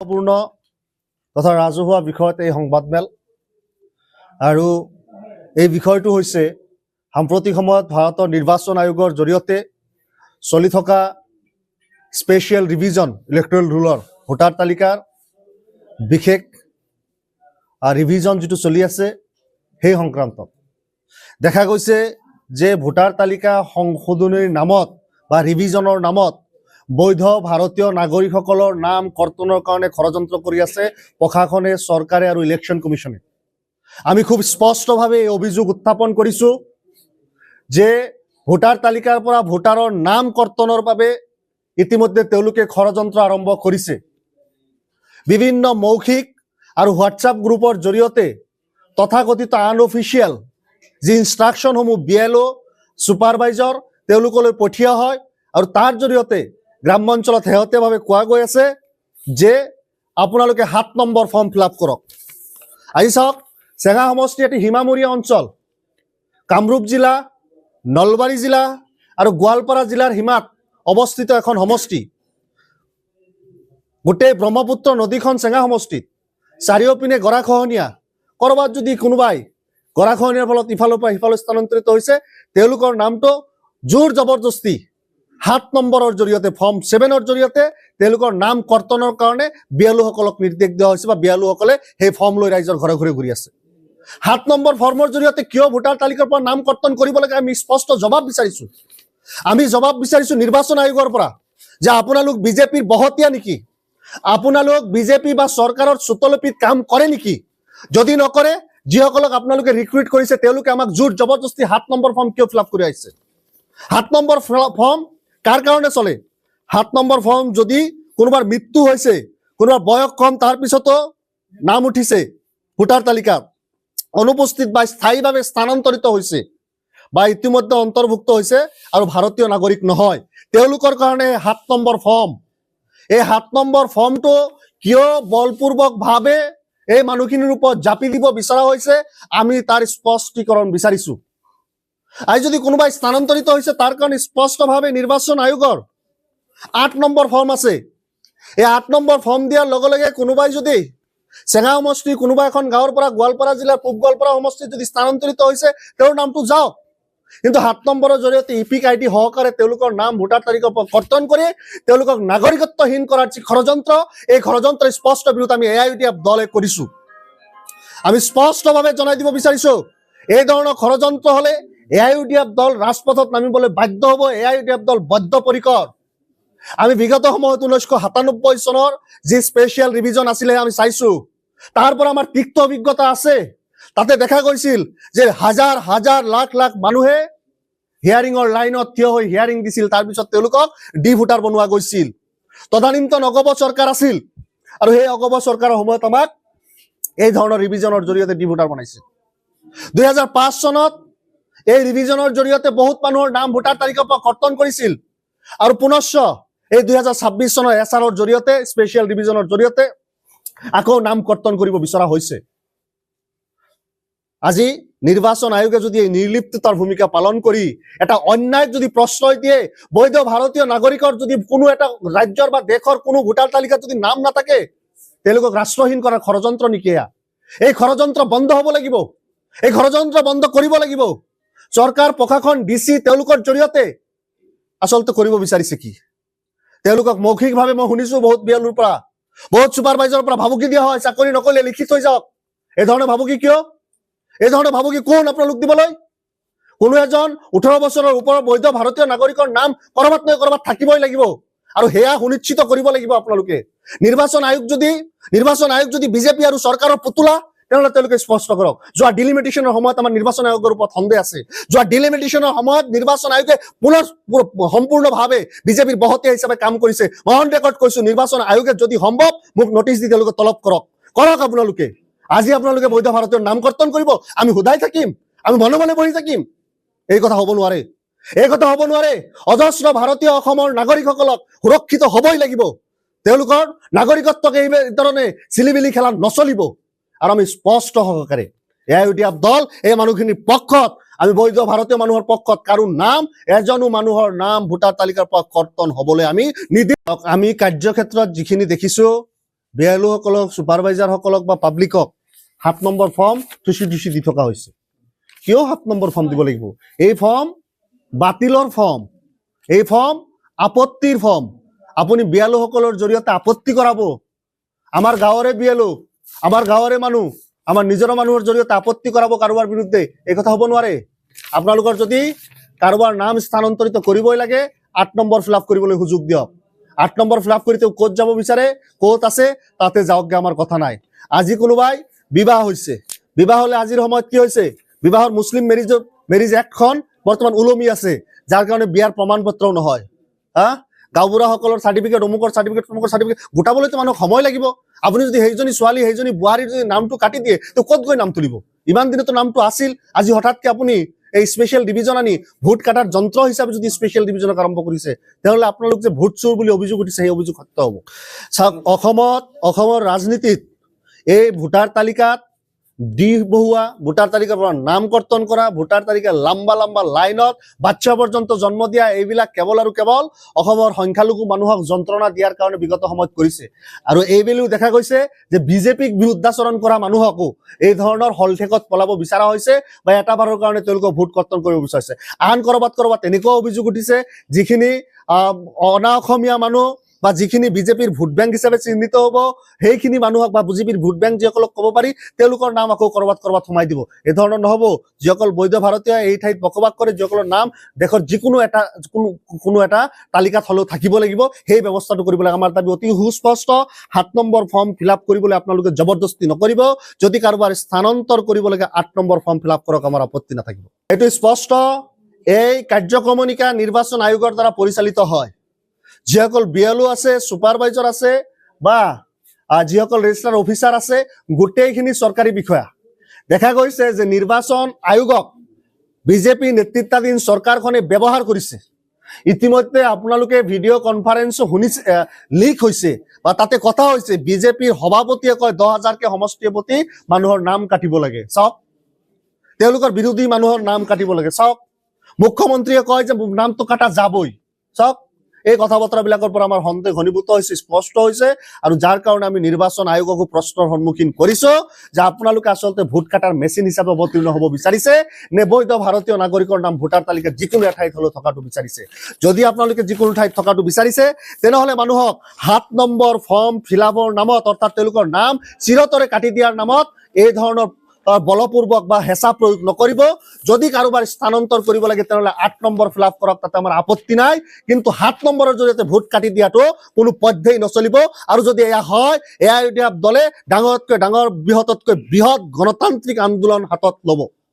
গুৰুত্বপূৰ্ণ তথা ৰাজহুৱা বিষয়ত এই সংবাদমেল আৰু এই বিষয়টো হৈছে সাম্প্ৰতিক সময়ত ভাৰতৰ নিৰ্বাচন আয়োগৰ জৰিয়তে চলি থকা স্পেচিয়েল ৰিভিজন ইলেক্ট্ৰেল ৰুলৰ ভোটাৰ তালিকাৰ বিশেষ ৰিভিজন যেটো চলি আছে সেই সংক্ৰান্তত দেখা গৈছে যে ভোটাৰ তালিকা সংশোধনীৰ নামত বা ৰিভিজনৰ নামত বৈধ ভাৰতীয় নাগৰিকসকলৰ নাম কৰ্তনৰ কাৰণে ষড়যন্ত্ৰ কৰি আছে প্ৰশাসনে চৰকাৰে আৰু ইলেকশ্যন কমিশনে। আমি খুব স্পষ্টভাৱে এই অভিযোগ উত্থাপন কৰিছো যে ভোটাৰ তালিকাৰ পৰা ভোটাৰৰ নাম কৰ্তনৰ বাবে ইতিমধ্যে তেওঁলোকে ষড়যন্ত্ৰ আৰম্ভ কৰিছে। বিভিন্ন মৌখিক আৰু হোৱাটছআপ গ্ৰুপৰ জৰিয়তে তথাকথিত আনঅফিচিয়েল যি ইনষ্ট্ৰাকশ্যনসমূহ BLO ছুপাৰভাইজাৰ তেওঁলোকলৈ পঠিওৱা হয় আৰু তাৰ জৰিয়তে গ্ৰাম্য অঞ্চলত শেহতীয়াভাৱে কোৱা গৈ আছে যে আপোনালোকে 7 নম্বৰ ফৰ্ম ফিল আপ কৰক। আজি চাওক, চেঙা সমষ্টি এটি সীমামূৰীয়া অঞ্চল, কামৰূপ জিলা, নলবাৰী জিলা আৰু গোৱালপাৰা জিলাৰ সীমাত অৱস্থিত এখন সমষ্টি। গোটেই ব্ৰহ্মপুত্ৰ নদীখন চেঙা সমষ্টিত, চাৰিওপিনে গৰাখহনীয়া। কৰবাত যদি কোনোবাই গৰাখহনীয়াৰ ফলত ইফালৰ পৰা সিফালে স্থানান্তৰিত হৈছে, তেওঁলোকৰ নামটো জোৰ জবৰদস্তি 7 নম্বৰৰ জৰিয়তে ফৰ্ম 7ৰ জৰিয়তে তেওঁলোকৰ নাম কৰ্তনৰ কাৰণে BLO সকলক নিৰ্দেশ দিয়া হৈছে বা BLO সকলে সেই ফৰ্ম লৈ ৰাইজৰ ঘৰে ঘৰে ঘূৰি আছে। 7 নম্বৰ ফৰ্মৰ জৰিয়তে কিয় ভোটাৰ তালিকাৰ পৰা নাম কৰ্তন কৰিব লাগে আমি স্পষ্ট জবাব বিচাৰিছো। আমি জবাব বিচাৰিছো নিৰ্বাচন আয়োগৰ পৰা যে আপোনালোক বিজেপিৰ বহতীয়া নেকি? আপোনালোক বিজেপি বা চৰকাৰৰ চুতলপিত কাম কৰে নেকি? যদি নকৰে, যিসকলক আপোনালোকে ৰিক্ৰুইট কৰিছে তেওঁলোকে আমাক জোৰ জবৰদস্তি 7 নম্বৰ ফৰ্ম কিয় ফিল আপ কৰি আহিছে? 7 নম্বৰ ফৰ্ম কাৰ কাৰণে চলে? 7 নম্বৰ ফৰ্ম যদি কোনোবাৰ মৃত্যু হৈছে, কোনোবাৰ বয়স কম, তাৰ পিছতো নাম উঠিছে ভোটাৰ তালিকাত, অনুপস্থিত বা স্থায়ীভাৱে স্থানান্তৰিত হৈছে বা ইতিমধ্যে অন্তৰ্ভুক্ত হৈছে আৰু ভাৰতীয় নাগৰিক নহয়, তেওঁলোকৰ কাৰণে 7 নম্বৰ ফৰ্ম। এই 7 নম্বৰ ফৰ্মটো কিয় বলপূৰ্বকভাৱে এই মানুহখিনিৰ ওপৰত জাপি দিব বিচৰা হৈছে আমি তাৰ স্পষ্টীকৰণ বিচাৰিছো। আজি যদি কোনোবাই স্থানান্তৰিত হৈছে তাৰ কাৰণে স্পষ্টভাৱে নিৰ্বাচন আয়োগৰ 8 নম্বৰ ফৰ্ম আছে। এই 8 নম্বৰ ফৰ্ম দিয়াৰ লগে লগে কোনোবাই যদি চেঙা সমষ্টি কোনোবা এখন গাঁৱৰ পৰা গোৱালপাৰা জিলাৰ পূব গোৱালপাৰা সমষ্টিত যদি স্থানান্তৰিত হৈছে তেওঁৰ নামটো যাওক, কিন্তু 7 নম্বৰৰ জৰিয়তে ইপিক ID সহকাৰে তেওঁলোকৰ নাম ভোটাৰ তালিকাৰ পৰা কৰ্তন কৰি তেওঁলোকক নাগৰিকত্বহীন কৰাৰ যি ষড়যন্ত্ৰ, এই ষড়যন্ত্ৰৰ স্পষ্ট বিৰোধ আমি AIUDF দলে কৰিছো। আমি স্পষ্টভাৱে জনাই দিব বিচাৰিছো, এই ধৰণৰ ষড়যন্ত্ৰ হলে AIUDF দল ৰাজপথত নামিবলৈ বাধ্য হ'ব। AIUDF দল বদ্ধপৰিকৰ। আমি বিগত সময়ত 1997 চনৰ যি স্পেচিয়েল ৰিভিজন আছিলে আমি চাইছো, তাৰ পৰা আমাৰ তিক্ত অভিজ্ঞতা আছে। তাতে দেখা গৈছিল যে হাজাৰ হাজাৰ লাখ লাখ মানুহে হিয়াৰিঙৰ লাইনত থিয় হৈ হিয়াৰিং দিছিল, তাৰপিছত তেওঁলোকক ডি ভোটাৰ বনোৱা গৈছিল। তদানীন্তন অগপ চৰকাৰ আছিল আৰু সেই অগপ চৰকাৰৰ সময়ত আমাক এই ধৰণৰ ৰিভিজনৰ জৰিয়তে ডি ভোটাৰ বনাইছিল। 2005 চনত এই ৰিভিজনৰ জৰিয়তে বহুত মানুহৰ নাম ভোটাৰ তালিকাৰ পৰা কৰ্তন কৰিছিল আৰু পুনশ্চ এই 2026 চনৰ SRৰ জৰিয়তে স্পেচিয়েল ৰিভিজনৰ জৰিয়তে আকৌ নাম কৰ্তন কৰিব বিচৰা হৈছে। আজি নিৰ্বাচন আয়োগে যদি এই নিৰ্লিপ্ততাৰ ভূমিকা পালন কৰি এটা অন্যায় যদি প্ৰশ্ৰয় দিয়ে, বৈধ ভাৰতীয় নাগৰিকৰ যদি কোনো এটা ৰাজ্যৰ বা দেশৰ কোনো ভোটাৰ তালিকাত যদি নাম নাথাকে, তেওঁলোকক ৰাষ্ট্ৰহীন কৰাৰ ষড়যন্ত্ৰ নেকি? এই ষড়যন্ত্ৰ বন্ধ হ'ব লাগিব। এই ষড়যন্ত্ৰ বন্ধ কৰিব লাগিব। চৰকাৰ, প্ৰশাসন, DC তেওঁলোকৰ জৰিয়তে আচলতে কৰিব বিচাৰিছে কি? তেওঁলোকক মৌখিকভাৱে মই শুনিছো বহুত BLOৰ পৰা, বহুত ছুপাৰভাইজাৰৰ পৰা ভাবুকি দিয়া হয়, চাকৰি নকৰিলে লিখি থৈ যাওক। এই ধৰণে ভাবুকি কিয়? এই ধৰণে ভাবুকি কোন আপোনালোক দিবলৈ? কোনো এজন 18 বছৰৰ ওপৰৰ বৈধ ভাৰতীয় নাগৰিকৰ নাম কৰবাত নহয় কৰবাত থাকিবই লাগিব আৰু সেয়া সুনিশ্চিত কৰিব লাগিব আপোনালোকে। নিৰ্বাচন আয়োগ যদি বিজেপি আৰু চৰকাৰৰ পুতলা, তেনেহ'লে তেওঁলোকে স্পষ্ট কৰক। যোৱা ডিলিমিটেশ্যনৰ সময়ত আমাৰ নিৰ্বাচন আয়োগৰ ওপৰত সন্দেহ আছে। যোৱা ডিলিমিটেশ্যনৰ সময়ত নিৰ্বাচন আয়োগে পুনৰ সম্পূৰ্ণভাৱে বিজেপিৰ বহতীয়া হিচাপে কাম কৰিছে। মই অন ৰেকৰ্ড কৈছো, নিৰ্বাচন আয়োগে যদি সম্ভৱ মোক নটিচ দি তেওঁলোকে তলব কৰক আপোনালোকে। আজি আপোনালোকে বৈধ ভাৰতীয় নাম কৰ্তন কৰিব, আমি সোধাই থাকিম, আমি মনে মনে বহি থাকিম? এই কথা হ'ব নোৱাৰে। এই কথা হ'ব নোৱাৰে। অজস্ৰ ভাৰতীয় অসমৰ নাগৰিকসকলক সুৰক্ষিত হ'বই লাগিব। তেওঁলোকৰ নাগৰিকত্বক এই ধৰণে চিলিবিলি খেলা নচলিব। আৰু আমি স্পষ্ট সহকাৰে AIUDF দল এই মানুহখিনিৰ পক্ষত, আমি বৈধ ভাৰতীয় মানুহৰ পক্ষত। কাৰো নাম, এজনো মানুহৰ নাম ভোটাৰ তালিকাৰ পৰা কৰ্তন হ'বলৈ আমি নিদিওঁ। আমি কাৰ্যক্ষেত্ৰত যিখিনি দেখিছো বিএলঅ'সকলক ছুপাৰভাইজাৰসকলক বা পাব্লিকক 7 নম্বৰ ফৰ্ম টুচি দি থকা হৈছে। কিয় 7 নম্বৰ ফৰ্ম দিব লাগিব? এই ফৰ্ম বাতিলৰ ফৰ্ম, এই ফৰ্ম আপত্তিৰ ফৰ্ম। আপুনি বিএলঅ'সকলৰ জৰিয়তে আপত্তি কৰাব। আমাৰ গাঁৱৰে বিএলঅ', আমাৰ গাঁৱৰে মানুহ, আমাৰ নিজৰ মানুহৰ জৰিয়তে আপত্তি কৰাব কাৰোবাৰ বিৰুদ্ধে, এই কথা হ'ব নোৱাৰে। আপোনালোকৰ যদি কাৰোবাৰ নাম স্থানান্তৰিত কৰিবই লাগে 8 নম্বৰ ফিল আপ কৰিবলৈ সুযোগ দিয়ক। 8 নম্বৰ ফিল আপ কৰি তেওঁ ক'ত যাব বিচাৰে, ক'ত আছে তাতে যাওকগে, আমাৰ কথা নাই। আজি কোনোবাই বিবাহ হৈছে, বিবাহ হ'লে আজিৰ সময়ত কি হৈছে, বিবাহৰ মুছলিম মেৰিজ এক্টখন বৰ্তমান ওলমি আছে, যাৰ কাৰণে বিয়াৰ প্ৰমাণ পত্ৰও নহয়। গাঁওবুঢ়াসকলৰ চাৰ্টিফিকেট, অমুকৰ চাৰ্টিফিকেট, তমুকৰ চাৰ্টিফিকেট গোটাবলৈতো মানুহক সময় লাগিব। আপুনি যদি সেইজনী ছোৱালী, সেইজনী বোৱাৰীৰ যদি নামটো কাটি দিয়ে, তেওঁ ক'ত গৈ নাম তুলিব? ইমান দিনতো নামটো আছিল, আজি হঠাৎকে আপুনি এই স্পেচিয়েল ডিভিজন আনি ভোট কাটাৰ যন্ত্ৰ হিচাপে যদি স্পেচিয়েল ডিভিজনক আৰম্ভ কৰিছে, তেনেহ'লে আপোনালোক যে ভোট চোৰ বুলি অভিযোগ উঠিছে, সেই অভিযোগ সত্য হ'ব। চাওক, অসমৰ ৰাজনীতিত এই ভোটাৰ তালিকাত দিশ বহুৱা, ভোটাৰ তালিকাৰ পৰা নাম কৰ্তন কৰা, ভোটাৰ তালিকাৰ লম্বা লাইনত বাচ্চা পৰ্যন্ত জন্ম দিয়া, এইবিলাক কেৱল আৰু কেৱল অসমৰ সংখ্যালঘু মানুহক যন্ত্ৰণা দিয়াৰ কাৰণে বিগত সময়ত কৰিছে। আৰু এইবেলিও দেখা গৈছে যে বিজেপিক বিৰুদ্ধাচৰণ কৰা মানুহকো এই ধৰণৰ হলঠেকত পলাব বিচৰা হৈছে, বা এটা বাৰৰ কাৰণে তেওঁলোকক ভোট কৰ্তন কৰিব বিচাৰিছে। আন কৰবাত এনেকুৱা অভিযোগ উঠিছে, যিখিনি অনা অসমীয়া মানুহ বা যিখিনি বিজেপিৰ ভোট বেংক হিচাপে চিহ্নিত হ'ব, সেইখিনি মানুহক বা বিজেপিৰ ভোট বেংক যিসকলক ক'ব পাৰি, তেওঁলোকৰ নাম আকৌ কৰবাত সোমাই দিব। এই ধৰণৰ নহ'ব। যিসকল বৈধ ভাৰতীয় এই ঠাইত বসবাস কৰে, যিসকলৰ নাম দেশৰ যিকোনো কোনো এটা তালিকাত হ'লেও থাকিব লাগিব, সেই ব্যৱস্থাটো কৰিব লাগে। আমাৰ দাবী অতি সুস্পষ্ট। 7 নম্বৰ ফৰ্ম ফিল আপ কৰিবলৈ আপোনালোকে জবৰদস্তি নকৰিব। যদি কাৰোবাৰ স্থানান্তৰ কৰিব লাগে 8 নম্বৰ ফৰ্ম ফিল আপ কৰক, আমাৰ আপত্তি নাথাকিব। এইটো স্পষ্ট। এই কাৰ্যক্ৰমণিকা নিৰ্বাচন আয়োগৰ দ্বাৰা পৰিচালিত হয়। যিসকল বিএলঅ' আছে, ছুপাৰভাইজাৰ আছে, বা যিসকল ৰেজিষ্টাৰ অফিচাৰ আছে, গোটেইখিনি চৰকাৰী বিষয়া। দেখা গৈছে যে নিৰ্বাচন আয়োগক বিজেপি নেতৃত্বাধীন চৰকাৰখনে ব্যৱহাৰ কৰিছে। ইতিমধ্যে আপোনালোকে ভিডিঅ' কনফাৰেন্স শুনিছে, লিক হৈছে বা তাতে কথা হৈছে, বিজেপিৰ সভাপতিয়ে কয় 10,000কে সমষ্টিৰ প্ৰতি মানুহৰ নাম কাটিব লাগে। চাওক, তেওঁলোকৰ বিৰোধী মানুহৰ নাম কাটিব লাগে। চাওক, মুখ্যমন্ত্ৰীয়ে কয় যে নামটো কাটা যাবই। চাওক, এই কথা বতৰাবিলাকৰ পৰা আমাৰ সন্দেহ ঘনীভূত হৈছে, স্পষ্ট হৈছে, আৰু যাৰ কাৰণে আমি নিৰ্বাচন আয়োগকো প্ৰশ্নৰ সন্মুখীন কৰিছো যে আপোনালোকে আচলতে ভোট কাটাৰ মেচিন হিচাপে অৱতীৰ্ণ হ'ব বিচাৰিছে নে বৈধ ভাৰতীয় নাগৰিকৰ নাম ভোটাৰ তালিকাত যিকোনো এঠাইত হ'লেও থকাটো বিচাৰিছে। যদি আপোনালোকে যিকোনো ঠাইত থকাটো বিচাৰিছে, তেনেহ'লে মানুহক 7 নম্বৰ ফৰ্ম ফিল আপৰ নামত, অৰ্থাৎ তেওঁলোকৰ নাম চিৰতৰে কাটি দিয়াৰ নামত এই ধৰণৰ বলপূৰ্বক বা হেঁচা প্ৰয়োগ নকৰিব। যদি কাৰোবাৰ স্থানান্তৰ কৰিব লাগে, তেনেহ'লে 8 নম্বৰ ফিল আপ কৰক, তাতে আমাৰ আপত্তি নাই। কিন্তু 7 নম্বৰৰ জৰিয়তে ভোট কাটি দিয়াটো কোনো পধ্যেই নচলিব। আৰু যদি এয়া হয়, এয়া দলে ডাঙৰতকৈ ডাঙৰ, বৃহৎ গণতান্ত্ৰিক আন্দোলন হাতত ল'ব।